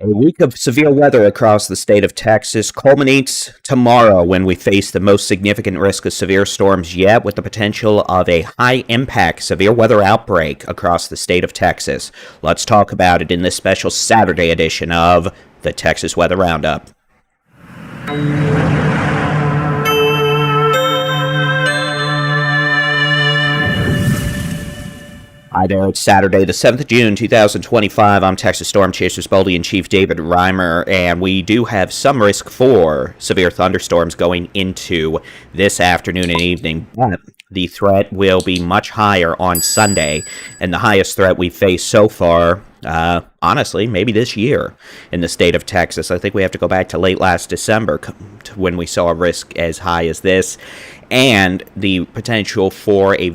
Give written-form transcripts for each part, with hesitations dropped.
A week of severe weather across the state of Texas culminates tomorrow when we face the most significant risk of severe storms yet, with the potential of a high impact severe weather outbreak across the state of Texas. Let's talk about it in this special Saturday edition of the Texas Weather Roundup. Hi there, it's Saturday, the 7th of June, 2025. I'm Texas Storm Chasers Boldy-in-Chief David Reimer, and we do have some risk for severe thunderstorms going into this afternoon and evening, but the threat will be much higher on Sunday, and the highest threat we've faced so far, honestly, maybe this year in the state of Texas. I think we have to go back to late last December when we saw a risk as high as this, and the potential for a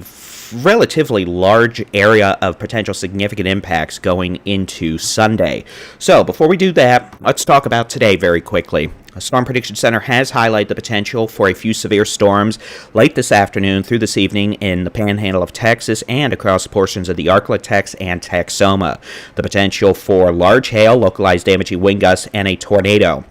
relatively large area of potential significant impacts going into Sunday. So before we do that, let's talk about today very quickly. The Storm Prediction Center has highlighted the potential for a few severe storms late this afternoon through this evening in the Panhandle of Texas and across portions of the Ark-La-Tex and Texoma. The potential for large hail, localized damaging wind gusts, and a tornado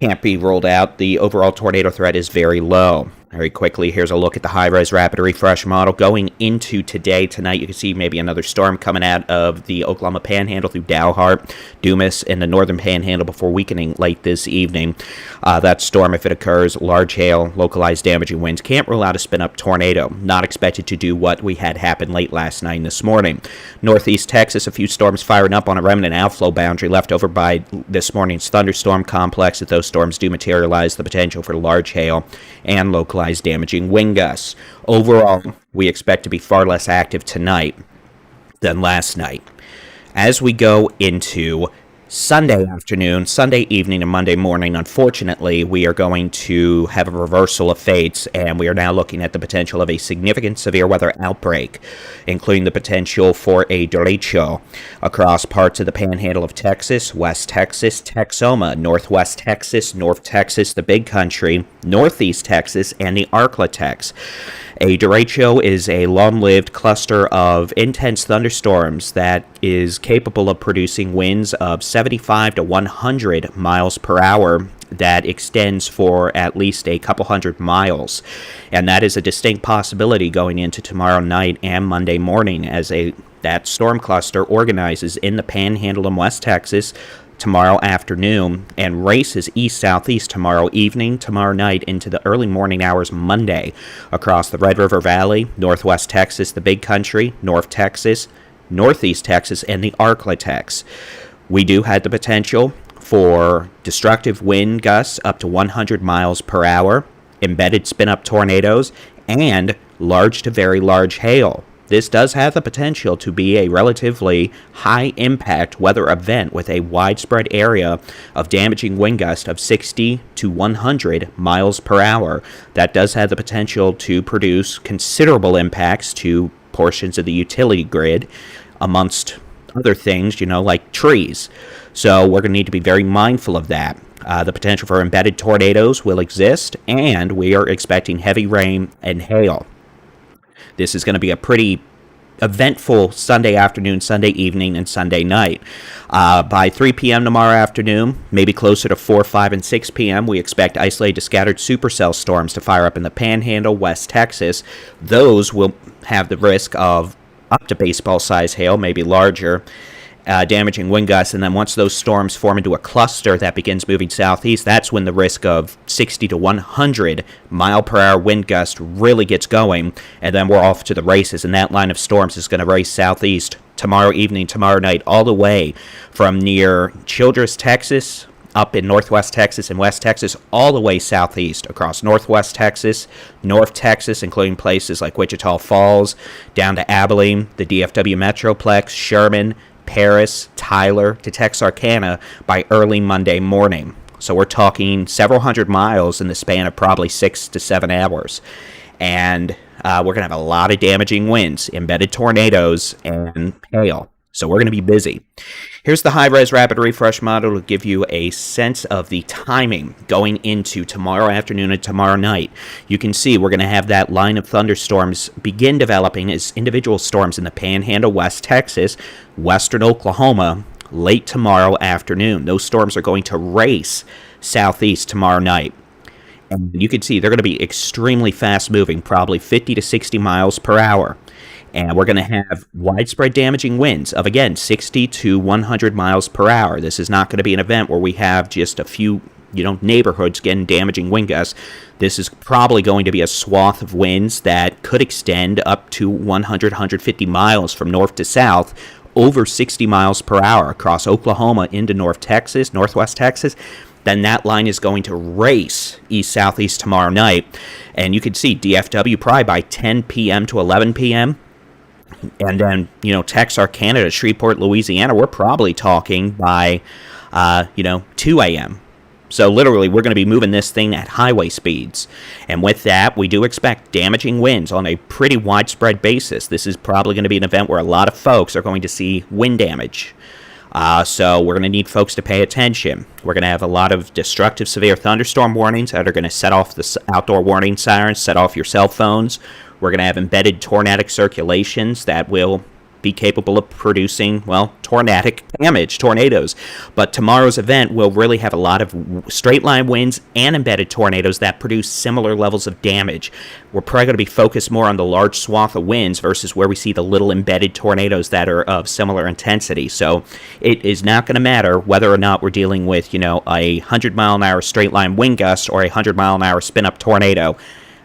can't be ruled out. The overall tornado threat is very low. Very quickly, here's a look at the high-res rapid refresh model going into today. Tonight, you can see maybe another storm coming out of the Oklahoma Panhandle through Dalhart, Dumas, and the northern Panhandle before weakening late this evening. That storm, if it occurs, large hail, localized damaging winds. Can't rule out a spin-up tornado. Not expected to do what we had happen late last night and this morning. Northeast Texas, a few storms firing up on a remnant outflow boundary left over by this morning's thunderstorm complex. If those storms do materialize, the potential for large hail and localized damaging wind gusts. Overall, we expect to be far less active tonight than last night. As we go into Sunday afternoon, Sunday evening, and Monday morning, unfortunately, we are going to have a reversal of fates, and we are now looking at the potential of a significant severe weather outbreak, including the potential for a derecho across parts of the Panhandle of Texas, West Texas, Texoma, Northwest Texas, North Texas, the Big Country, Northeast Texas, and the Ark-La-Tex. A derecho is a long-lived cluster of intense thunderstorms that is capable of producing winds of 75 to 100 miles per hour that extends for at least a couple hundred miles. And that is a distinct possibility going into tomorrow night and Monday morning as that storm cluster organizes in the Panhandle in West Texas tomorrow afternoon and races east-southeast tomorrow evening, tomorrow night, into the early morning hours Monday across the Red River Valley, Northwest Texas, the Big Country, North Texas, Northeast Texas, and the Ark-La-Tex. We do have the potential for destructive wind gusts up to 100 miles per hour, embedded spin-up tornadoes, and large to very large hail. This does have the potential to be a relatively high-impact weather event with a widespread area of damaging wind gusts of 60 to 100 miles per hour. That does have the potential to produce considerable impacts to portions of the utility grid, amongst other things, like trees. So we're going to need to be very mindful of that. The potential for embedded tornadoes will exist, and we are expecting heavy rain and hail. This is going to be a pretty eventful Sunday afternoon, Sunday evening, and Sunday night. By 3 p.m. tomorrow afternoon, maybe closer to 4, 5, and 6 p.m., we expect isolated to scattered supercell storms to fire up in the Panhandle, West Texas. Those will have the risk of up to baseball-size hail, maybe larger, damaging wind gusts, and then once those storms form into a cluster that begins moving southeast, that's when the risk of 60 to 100 mile per hour wind gust really gets going, and then we're off to the races, and that line of storms is going to race southeast tomorrow evening, tomorrow night, all the way from near Childress, Texas, up in Northwest Texas and West Texas, all the way southeast across Northwest Texas, North Texas, including places like Wichita Falls, down to Abilene, the DFW Metroplex, Sherman, Paris, Tyler, to Texarkana by early Monday morning. So we're talking several hundred miles in the span of probably 6 to 7 hours. And we're going to have a lot of damaging winds, embedded tornadoes, and hail. So we're going to be busy. Here's the high-res rapid refresh model to give you a sense of the timing going into tomorrow afternoon and tomorrow night. You can see we're going to have that line of thunderstorms begin developing as individual storms in the Panhandle, West Texas, western Oklahoma, late tomorrow afternoon. Those storms are going to race southeast tomorrow night. And you can see they're going to be extremely fast moving, probably 50 to 60 miles per hour. And we're going to have widespread damaging winds of, again, 60 to 100 miles per hour. This is not going to be an event where we have just a few, neighborhoods getting damaging wind gusts. This is probably going to be a swath of winds that could extend up to 100, 150 miles from north to south, over 60 miles per hour across Oklahoma into northwest Texas. Then that line is going to race east-southeast tomorrow night. And you can see DFW probably by 10 p.m. to 11 p.m., and then, Texarkana, Shreveport, Louisiana, we're probably talking by, 2 a.m. So literally, we're going to be moving this thing at highway speeds. And with that, we do expect damaging winds on a pretty widespread basis. This is probably going to be an event where a lot of folks are going to see wind damage. So we're going to need folks to pay attention. We're going to have a lot of destructive severe thunderstorm warnings that are going to set off the outdoor warning sirens, set off your cell phones. We're going to have embedded tornadic circulations that will be capable of producing, tornadic damage, tornadoes. But tomorrow's event will really have a lot of straight line winds and embedded tornadoes that produce similar levels of damage. We're probably going to be focused more on the large swath of winds versus where we see the little embedded tornadoes that are of similar intensity. So it is not going to matter whether or not we're dealing with, a 100-mile-an-hour straight line wind gust or a 100-mile-an-hour spin-up tornado.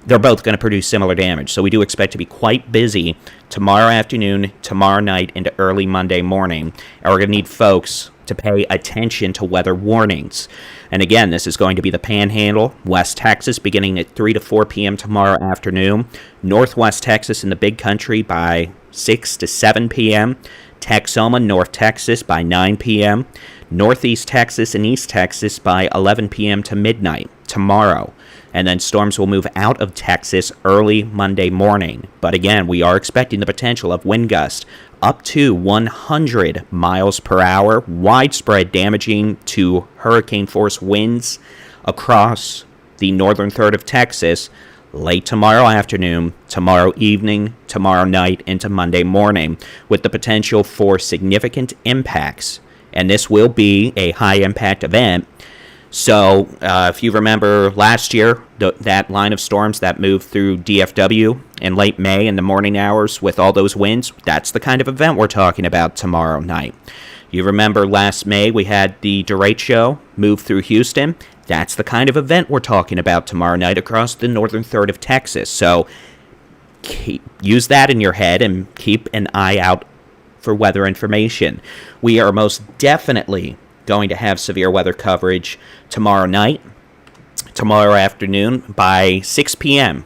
They're both going to produce similar damage. So we do expect to be quite busy tomorrow afternoon, tomorrow night, into early Monday morning. And we're going to need folks to pay attention to weather warnings. And again, this is going to be the Panhandle, West Texas, beginning at 3 to 4 p.m. tomorrow afternoon. Northwest Texas in the Big Country by 6 to 7 p.m. Texoma, North Texas by 9 p.m. Northeast Texas and East Texas by 11 p.m. to midnight tomorrow. And then storms will move out of Texas early Monday morning. But again, we are expecting the potential of wind gusts up to 100 miles per hour, widespread damaging to hurricane-force winds across the northern third of Texas late tomorrow afternoon, tomorrow evening, tomorrow night, into Monday morning, with the potential for significant impacts. And this will be a high-impact event. So, if you remember last year, that line of storms that moved through DFW in late May in the morning hours with all those winds, that's the kind of event we're talking about tomorrow night. You remember last May we had the Derecho move through Houston. That's the kind of event we're talking about tomorrow night across the northern third of Texas. So, use that in your head and keep an eye out for weather information. We are most definitely going to have severe weather coverage tomorrow night, tomorrow afternoon by 6 p.m.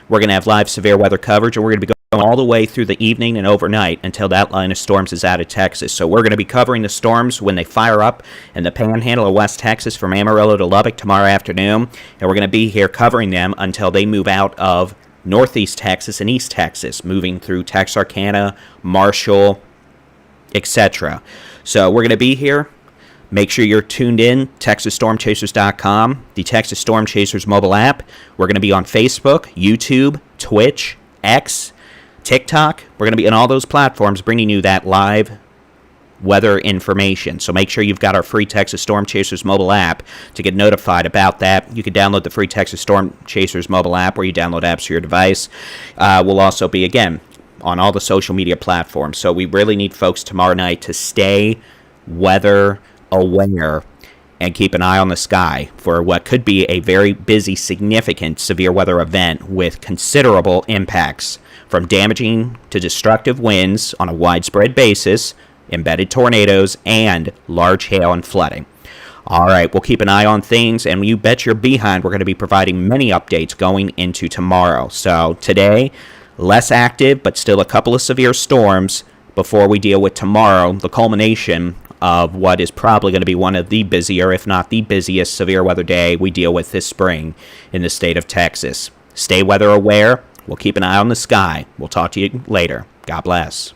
We're going to have live severe weather coverage, and we're going to be going all the way through the evening and overnight until that line of storms is out of Texas. So we're going to be covering the storms when they fire up in the Panhandle of West Texas from Amarillo to Lubbock tomorrow afternoon, and we're going to be here covering them until they move out of Northeast Texas and East Texas, moving through Texarkana, Marshall, etc. So we're going to be here. Make sure you're tuned in, TexasStormChasers.com, the Texas Storm Chasers mobile app. We're going to be on Facebook, YouTube, Twitch, X, TikTok. We're going to be on all those platforms bringing you that live weather information. So make sure you've got our free Texas Storm Chasers mobile app to get notified about that. You can download the free Texas Storm Chasers mobile app where you download apps for your device. We'll also be, again, on all the social media platforms. So we really need folks tomorrow night to stay weather aware and keep an eye on the sky for what could be a very busy, significant severe weather event with considerable impacts from damaging to destructive winds on a widespread basis, embedded tornadoes, and large hail and flooding. All right, we'll keep an eye on things, and you bet your behind we're going to be providing many updates going into tomorrow. So today, less active, but still a couple of severe storms before we deal with tomorrow, the culmination of what is probably going to be one of the busier, if not the busiest, severe weather day we deal with this spring in the state of Texas. Stay weather aware. We'll keep an eye on the sky. We'll talk to you later. God bless.